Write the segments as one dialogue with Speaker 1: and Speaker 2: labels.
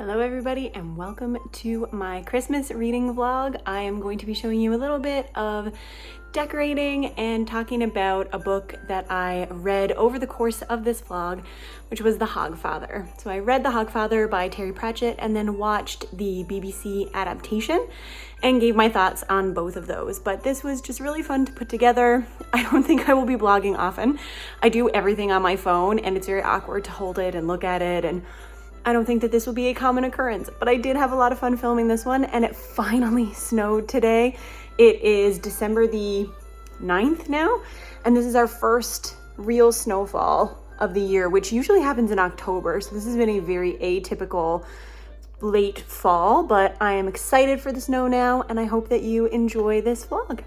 Speaker 1: Hello everybody and welcome to my Christmas reading vlog. I am going to be showing you a little bit of decorating and talking about a book that I read over the course of this vlog, which was The Hogfather. So I read The Hogfather by Terry Pratchett and then watched the BBC adaptation and gave my thoughts on both of those. But this was just really fun to put together. I don't think I will be vlogging often. I do everything on my phone and it's very awkward to hold it and look at it, and I don't think that this will be a common occurrence, but I did have a lot of fun filming this one, and it finally snowed today. It is December the 9th now, and this is our first real snowfall of the year, which usually happens in October. So this has been a very atypical late fall, but I am excited for the snow now, and I hope that you enjoy this vlog.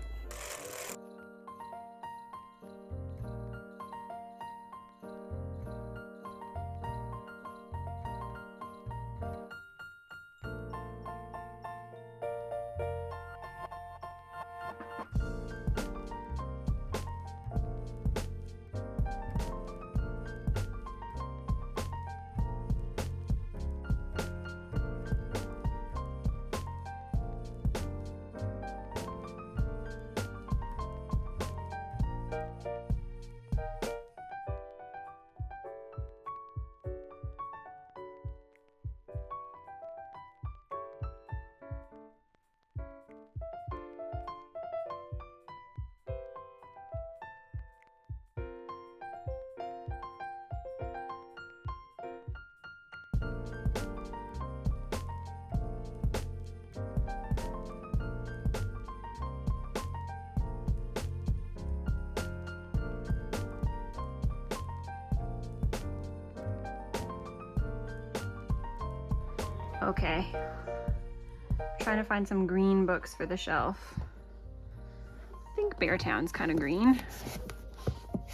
Speaker 1: Okay, trying to find some green books for the shelf. I think Beartown's kind of green.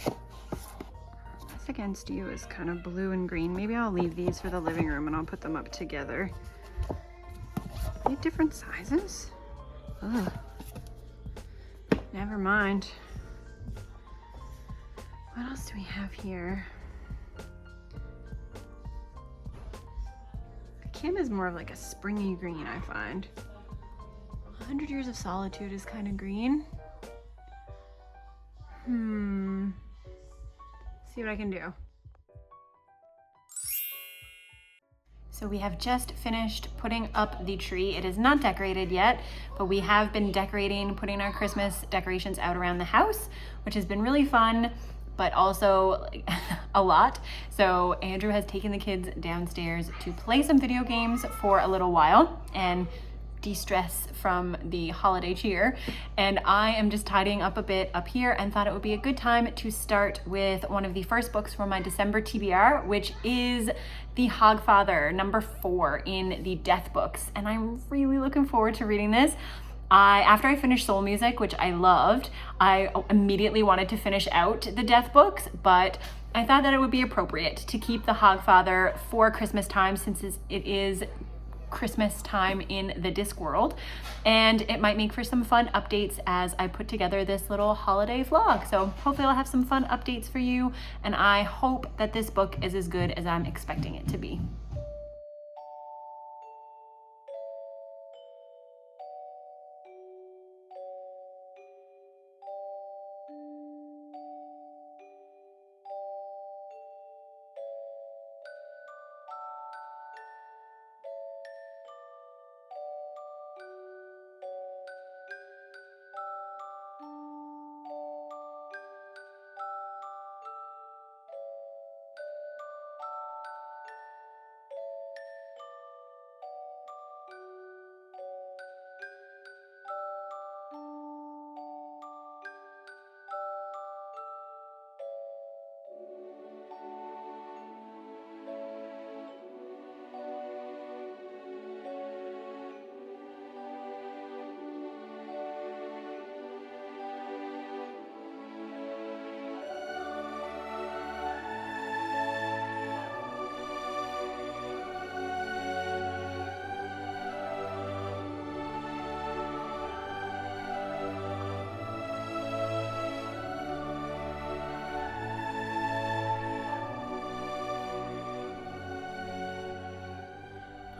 Speaker 1: This Against You is kind of blue and green. Maybe I'll leave these for the living room and I'll put them up together. Are they different sizes? Ugh. Never mind. What else do we have here? Kim is more of like a springy green, I find. 100 Years of Solitude is kind of green. See what I can do. So we have just finished putting up the tree. It is not decorated yet, but we have been decorating, putting our Christmas decorations out around the house, which has been really fun, but also a lot. So Andrew has taken the kids downstairs to play some video games for a little while and de-stress from the holiday cheer. And I am just tidying up a bit up here and thought it would be a good time to start with one of the first books from my December TBR, which is The Hogfather, number 4 in the Death books. And I'm really looking forward to reading this. After I finished Soul Music, which I loved, I immediately wanted to finish out the Death books, but I thought that it would be appropriate to keep The Hogfather for Christmas time, since it is Christmas time in the Discworld, and it might make for some fun updates as I put together this little holiday vlog. So hopefully I'll have some fun updates for you, and I hope that this book is as good as I'm expecting it to be.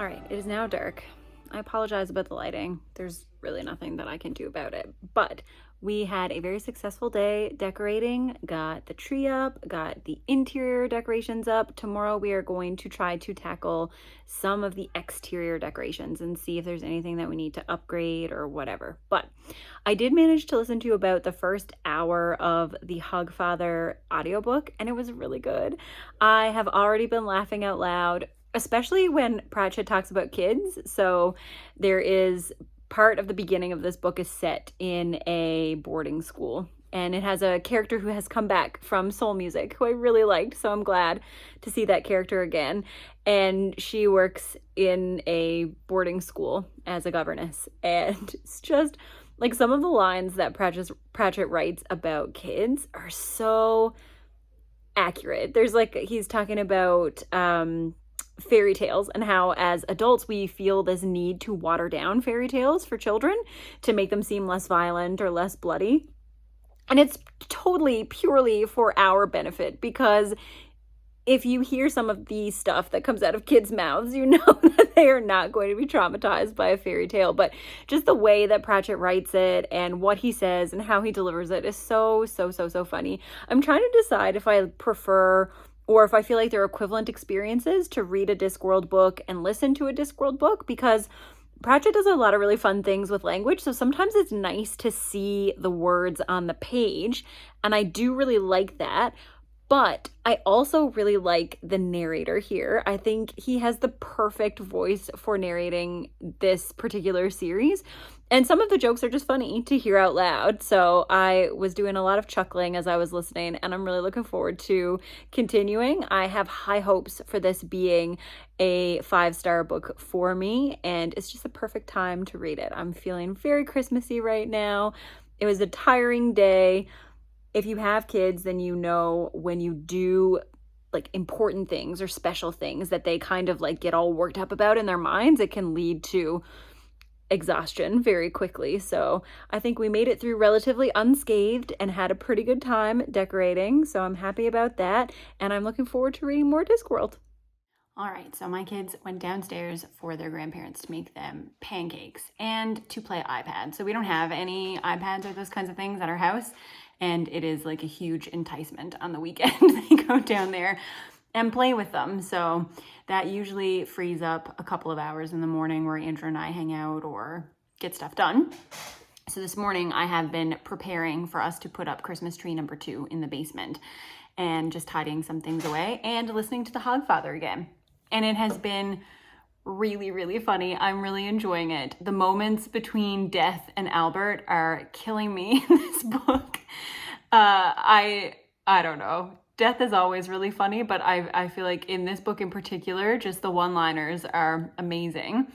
Speaker 1: All right, it is now dark. I apologize about the lighting. There's really nothing that I can do about it, but we had a very successful day decorating, got the tree up, got the interior decorations up. Tomorrow we are going to try to tackle some of the exterior decorations and see if there's anything that we need to upgrade or whatever. But I did manage to listen to about the first hour of the Hogfather audiobook, and it was really good. I have already been laughing out loud, especially when Pratchett talks about kids. So there is part of the beginning of this book is set in a boarding school, and it has a character who has come back from Soul Music who I really liked, so I'm glad to see that character again. And she works in a boarding school as a governess, and it's just like some of the lines that Pratchett writes about kids are so accurate. There's like, he's talking about fairy tales and how as adults we feel this need to water down fairy tales for children to make them seem less violent or less bloody. And it's totally purely for our benefit, because if you hear some of the stuff that comes out of kids' mouths, you know that they are not going to be traumatized by a fairy tale. But just the way that Pratchett writes it and what he says and how he delivers it is so funny. I'm trying to decide if I prefer, or if I feel like they're equivalent experiences, to read a Discworld book and listen to a Discworld book, because Pratchett does a lot of really fun things with language. So sometimes it's nice to see the words on the page, and I do really like that. But I also really like the narrator here. I think he has the perfect voice for narrating this particular series. And some of the jokes are just funny to hear out loud. So I was doing a lot of chuckling as I was listening, and I'm really looking forward to continuing. I have high hopes for this being a 5-star book for me, and it's just a perfect time to read it. I'm feeling very Christmassy right now. It was a tiring day. If you have kids, then you know when you do like important things or special things that they kind of like get all worked up about in their minds, it can lead to exhaustion very quickly. So I think we made it through relatively unscathed and had a pretty good time decorating. So I'm happy about that. And I'm looking forward to reading more Discworld. All right, so my kids went downstairs for their grandparents to make them pancakes and to play iPad. So we don't have any iPads or those kinds of things at our house, and it is like a huge enticement on the weekend. They go down there and play with them. So that usually frees up a couple of hours in the morning where Andrew and I hang out or get stuff done. So this morning I have been preparing for us to put up Christmas tree number 2 in the basement, and just hiding some things away and listening to the Hogfather again. And it has been really funny. I'm really enjoying it. The moments between Death and Albert are killing me in this book. I don't know. Death is always really funny, but I feel like in this book in particular, just the one-liners are amazing.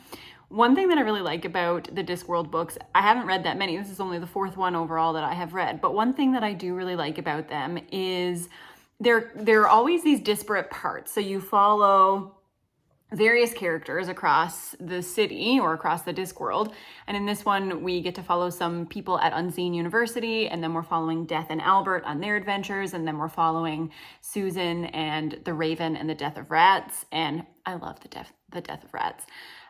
Speaker 1: One thing that I really like about the Discworld books, I haven't read that many. This is only the 4th one overall that I have read. But one thing that I do really like about them is there are always these disparate parts. So you follow various characters across the city or across the Discworld. And in this one, we get to follow some people at Unseen University, and then we're following Death and Albert on their adventures, and then we're following Susan and the Raven and the Death of Rats. And I love the Death of Rats.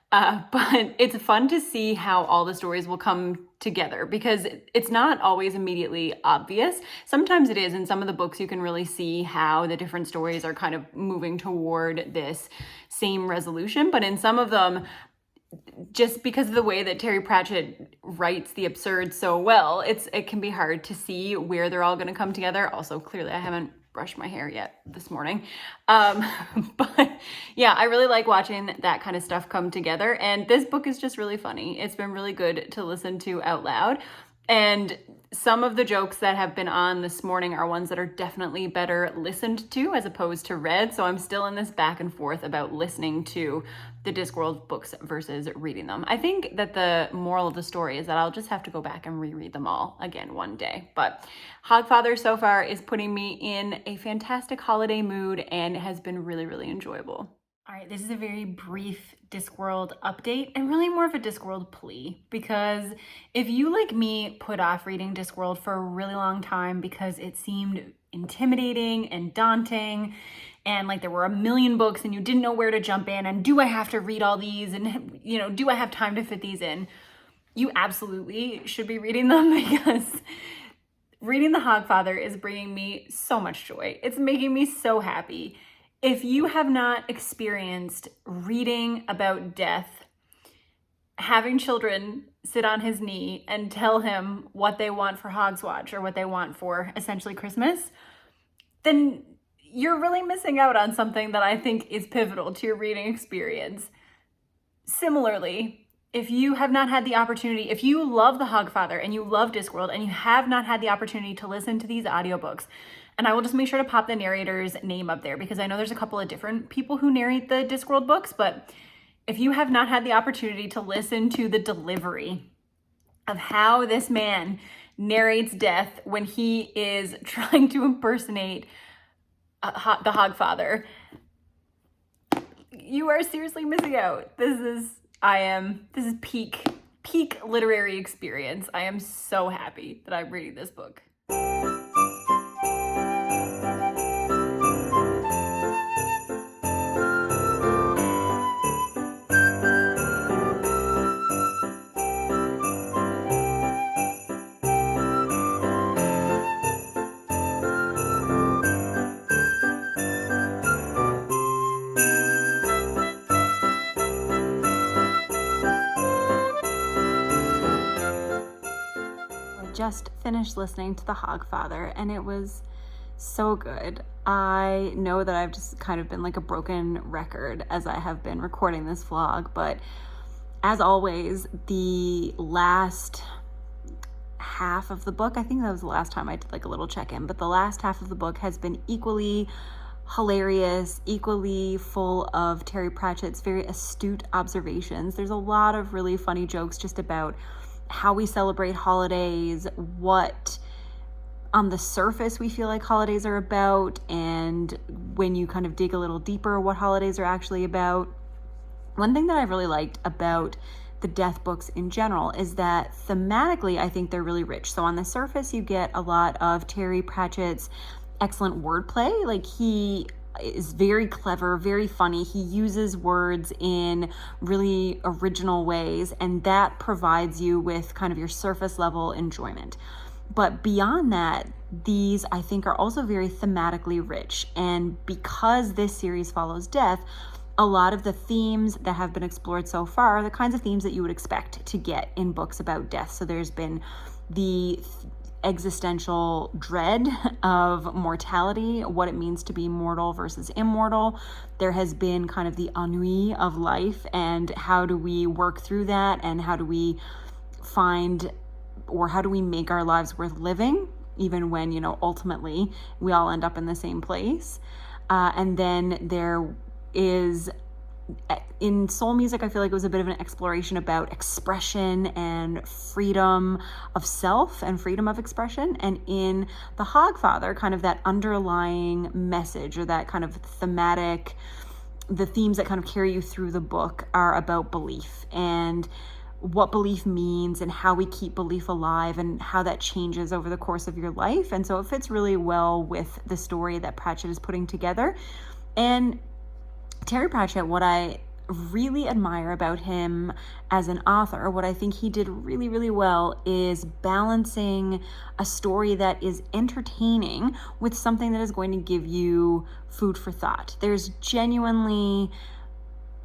Speaker 1: But it's fun to see how all the stories will come together, because it's not always immediately obvious. Sometimes it is. In some of the books, you can really see how the different stories are kind of moving toward this same resolution. But in some of them, just because of the way that Terry Pratchett writes the absurd so well, it can be hard to see where they're all going to come together. Also, clearly, I haven't brushed my hair yet this morning. But yeah, I really like watching that kind of stuff come together. And this book is just really funny. It's been really good to listen to out loud. And some of the jokes that have been on this morning are ones that are definitely better listened to as opposed to read. So I'm still in this back and forth about listening to the Discworld books versus reading them. I think that the moral of the story is that I'll just have to go back and reread them all again one day. But Hogfather so far is putting me in a fantastic holiday mood and has been really enjoyable. All right, this is a very brief Discworld update and really more of a Discworld plea, because if you, like me, put off reading Discworld for a really long time because it seemed intimidating and daunting and like there were a million books and you didn't know where to jump in, and do I have to read all these, and do I have time to fit these in? You absolutely should be reading them, because reading The Hogfather is bringing me so much joy. It's making me so happy. If you have not experienced reading about death, having children sit on his knee and tell him what they want for Hogswatch, or what they want for essentially Christmas, then you're really missing out on something that I think is pivotal to your reading experience. Similarly, if you have not had the opportunity, if you love The Hogfather and you love Discworld and you have not had the opportunity to listen to these audiobooks, and I will just make sure to pop the narrator's name up there, because I know there's a couple of different people who narrate the Discworld books, but if you have not had the opportunity to listen to the delivery of how this man narrates death when he is trying to impersonate the Hogfather, you are seriously missing out. This is peak literary experience. I am so happy that I'm reading this book. Just finished listening to The Hogfather, and it was so good. I know that I've just kind of been like a broken record as I have been recording this vlog, but as always, the last half of the book, I think that was the last time I did like a little check-in, but the last half of the book has been equally hilarious, equally full of Terry Pratchett's very astute observations. There's a lot of really funny jokes just about how we celebrate holidays, what on the surface we feel like holidays are about, and when you kind of dig a little deeper, what holidays are actually about. One thing that I really liked about the death books in general is that thematically, I think they're really rich. So on the surface, you get a lot of Terry Pratchett's excellent wordplay. Like, he is very clever, very funny. He uses words in really original ways, and that provides you with kind of your surface level enjoyment. But beyond that, these I think are also very thematically rich. And because this series follows death, a lot of the themes that have been explored so far are the kinds of themes that you would expect to get in books about death. So there's been the existential dread of mortality, what it means to be mortal versus immortal. There has been kind of the ennui of life, and how do we work through that, and how do we find, or how do we make our lives worth living, even when, ultimately we all end up in the same place. And then there is, in soul music, I feel like it was a bit of an exploration about expression and freedom of self and freedom of expression. And in The Hogfather, kind of that underlying message, or that kind of thematic, the themes that kind of carry you through the book are about belief and what belief means, and how we keep belief alive, and how that changes over the course of your life. And so it fits really well with the story that Pratchett is putting together. And Terry Pratchett, what I really admire about him as an author, what I think he did really, really well, is balancing a story that is entertaining with something that is going to give you food for thought. There's genuinely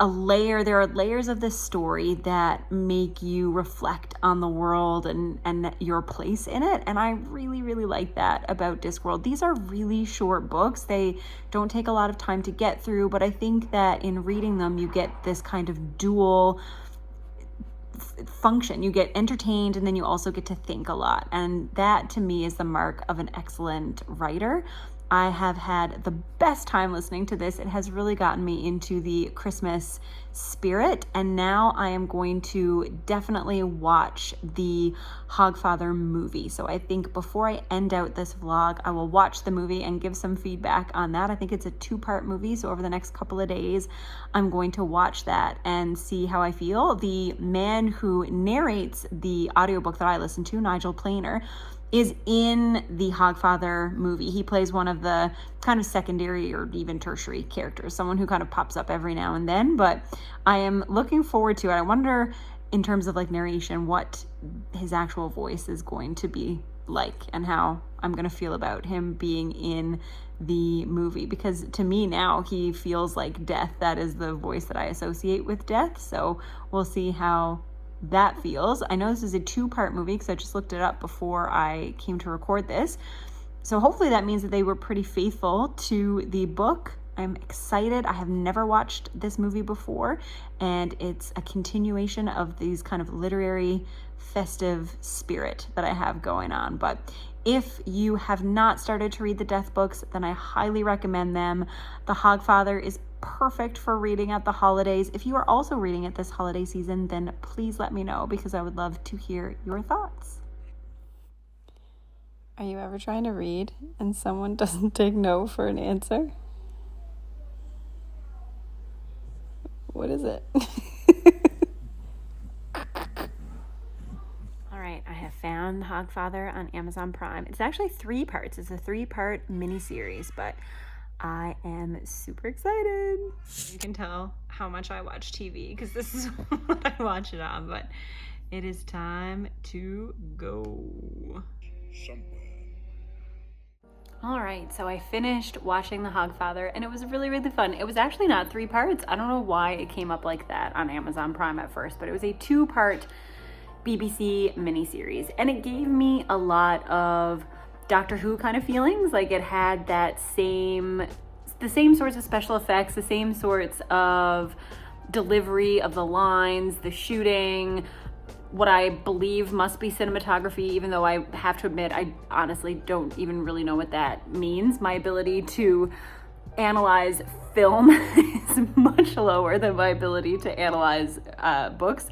Speaker 1: there are layers of this story that make you reflect on the world and your place in it. And I really, really like that about Discworld. These are really short books. They don't take a lot of time to get through, but I think that in reading them, you get this kind of dual function. You get entertained, and then you also get to think a lot. And that, to me, is the mark of an excellent writer. I have had the best time listening to this. It has really gotten me into the Christmas spirit, and now I am going to definitely watch the Hogfather movie. So I think before I end out this vlog, I will watch the movie and give some feedback on that. I think it's a 2-part movie, so over the next couple of days, I'm going to watch that and see how I feel. The man who narrates the audiobook that I listen to, Nigel Planer, is in the Hogfather movie. He plays one of the kind of secondary or even tertiary characters, someone who kind of pops up every now and then, but I am looking forward to it. I wonder, in terms of like narration, what his actual voice is going to be like and how I'm going to feel about him being in the movie, because to me now he feels like death. That is the voice that I associate with death, so we'll see how that feels. I know this is a 2-part movie because I just looked it up before I came to record this, so hopefully that means that they were pretty faithful to the book. I'm excited. I have never watched this movie before, and it's a continuation of these kind of literary festive spirit that I have going on. But if you have not started to read the Death books, then I highly recommend them. The Hogfather is perfect for reading at the holidays. If you are also reading it this holiday season, then please let me know, because I would love to hear your thoughts. Are you ever trying to read and someone doesn't take no for an answer? What is it? All right, I have found The Hogfather on Amazon Prime. It's actually 3 parts. It's a 3-part miniseries, but I am super excited. You can tell how much I watch TV because this is what I watch it on, but it is time to go. All right, so I finished watching The Hogfather, and it was really, really fun. It was actually not 3 parts. I don't know why it came up like that on Amazon Prime at first, but it was a 2-part BBC miniseries, and it gave me a lot of Doctor Who kind of feelings. Like, it had the same sorts of special effects, the same sorts of delivery of the lines, the shooting, what I believe must be cinematography, even though I have to admit I honestly don't even really know what that means. My ability to analyze film is much lower than my ability to analyze books.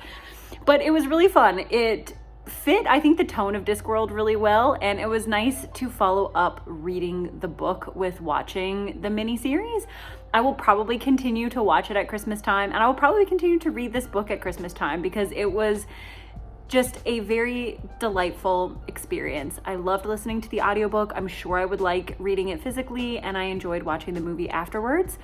Speaker 1: But it was really fun. It fit, I think, the tone of Discworld really well, and it was nice to follow up reading the book with watching the miniseries. I will probably continue to watch it at Christmas time, and I will probably continue to read this book at Christmas time because it was just a very delightful experience. I loved listening to the audiobook. I'm sure I would like reading it physically, and I enjoyed watching the movie afterwards.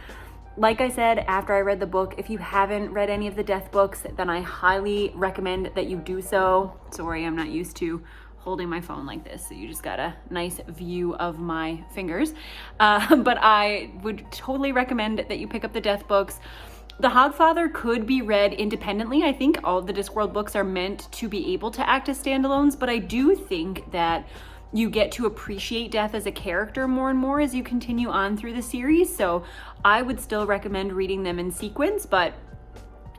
Speaker 1: Like I said, after I read the book, if you haven't read any of the Death books, then I highly recommend that you do so. Sorry, I'm not used to holding my phone like this, so you just got a nice view of my fingers. But I would totally recommend that you pick up the Death books. The Hogfather could be read independently. I think all of the Discworld books are meant to be able to act as standalones, but I do think that you get to appreciate Death as a character more and more as you continue on through the series. So I would still recommend reading them in sequence, but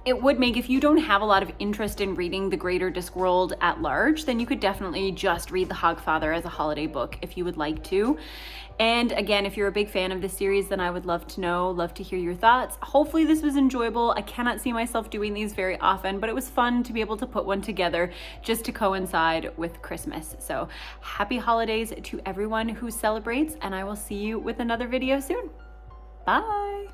Speaker 1: it would make, if you don't have a lot of interest in reading the greater Discworld at large, then you could definitely just read The Hogfather as a holiday book if you would like to. And again, if you're a big fan of this series, then I would love to hear your thoughts. Hopefully this was enjoyable. I cannot see myself doing these very often, but it was fun to be able to put one together just to coincide with Christmas. So happy holidays to everyone who celebrates, and I will see you with another video soon. Bye.